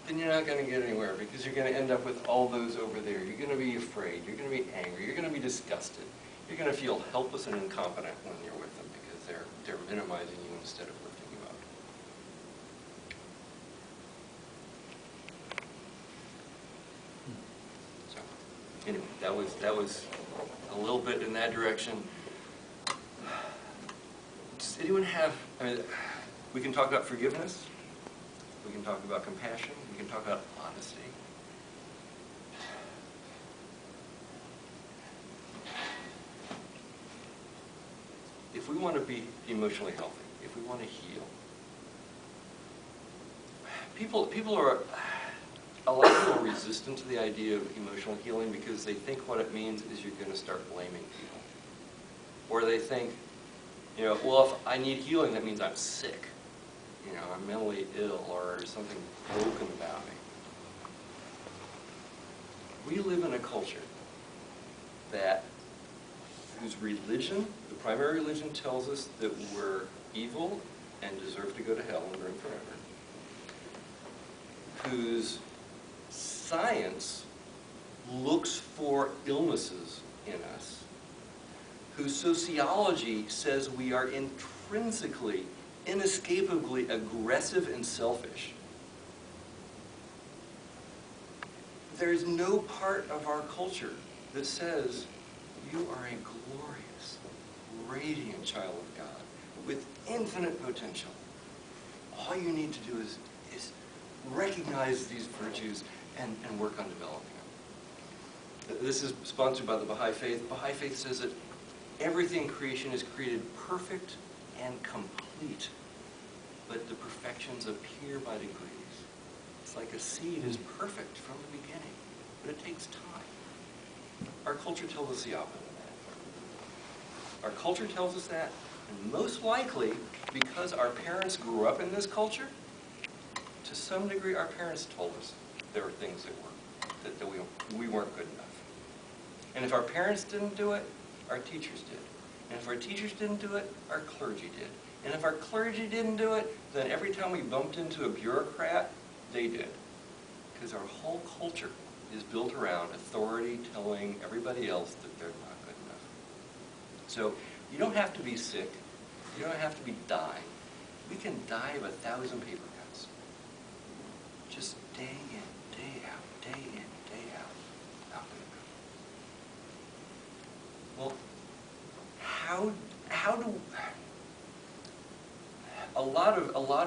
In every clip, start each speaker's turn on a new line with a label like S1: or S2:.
S1: then you're not going to get anywhere, because you're going to end up with all those over there. You're going to be afraid. You're going to be angry. You're going to be disgusted. You're going to feel helpless and incompetent when you're with them, because they're minimizing you instead of lifting you up. So, anyway, that was a little bit in that direction. Does anyone have? I mean, we can talk about forgiveness. We can talk about compassion. We can talk about honesty. If we want to be emotionally healthy, if we want to heal, a lot of people are resistant to the idea of emotional healing because they think what it means is you're going to start blaming people. Or they think, well, if I need healing, that means I'm sick. I'm mentally ill, or something broken about me. We live in a culture whose religion, the primary religion, tells us that we're evil and deserve to go to hell and burn forever. Whose science looks for illnesses in us. Whose sociology says we are intrinsically, inescapably aggressive and selfish. There's no part of our culture that says you are a glorious, radiant child of God with infinite potential. All you need to do is recognize these virtues and work on developing them. This is sponsored by the Baha'i Faith. Baha'i Faith says that everything in creation is created perfect and complete, but the perfections appear by degrees. It's like a seed is perfect from the beginning, but it takes time. Our culture tells us the opposite of that. Our culture tells us that, and most likely, because our parents grew up in this culture, to some degree our parents told us there were things that we weren't good enough. And if our parents didn't do it, our teachers did. And if our teachers didn't do it, our clergy did. And if our clergy didn't do it, then every time we bumped into a bureaucrat, they did. Because our whole culture is built around authority telling everybody else that they're not good enough. So you don't have to be sick. You don't have to be dying. We can die of 1,000 paper cuts. Just day in, day out, day in, day out. Not good enough. Well, how do a lot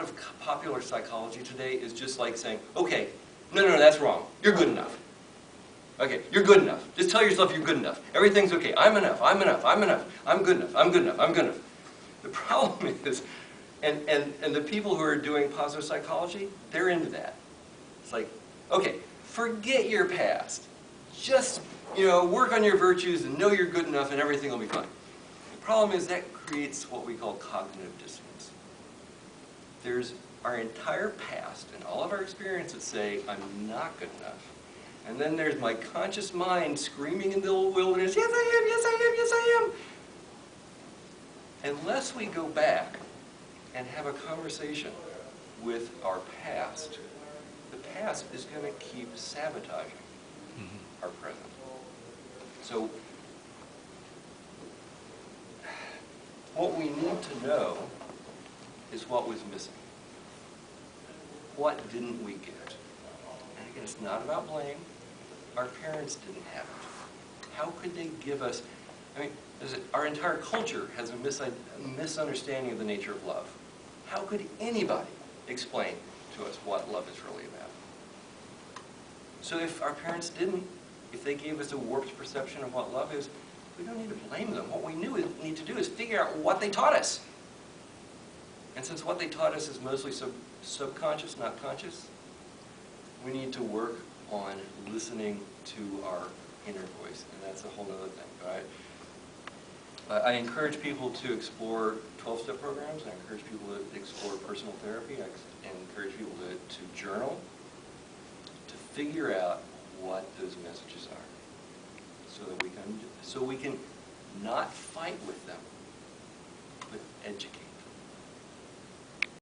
S1: of popular psychology today is just like saying, okay, no, that's wrong. You're good enough. Okay, you're good enough. Just tell yourself you're good enough. Everything's okay. I'm enough. I'm enough. I'm enough. I'm good enough. I'm good enough. I'm good enough. The problem is, and the people who are doing positive psychology, they're into that. It's like, okay, forget your past. Just, work on your virtues and know you're good enough and everything will be fine. The problem is that creates what we call cognitive dissonance. There's our entire past and all of our experiences say, I'm not good enough. And then there's my conscious mind screaming in the wilderness, yes I am, yes I am, yes I am. Unless we go back and have a conversation with our past, the past is going to keep sabotaging our present. So what we need to know is what was missing. What didn't we get? And again, it's not about blame. Our parents didn't have it. How could they give us, our entire culture has a misunderstanding of the nature of love. How could anybody explain to us what love is really about? So if our parents didn't, if they gave us a warped perception of what love is, we don't need to blame them. What we need to do is figure out what they taught us. And since what they taught us is mostly subconscious, not conscious, we need to work on listening to our inner voice, and that's a whole other thing, right? I encourage people to explore 12-step programs. I encourage people to explore personal therapy. I encourage people to journal, to figure out what those messages are, so we can not fight with them, but educate.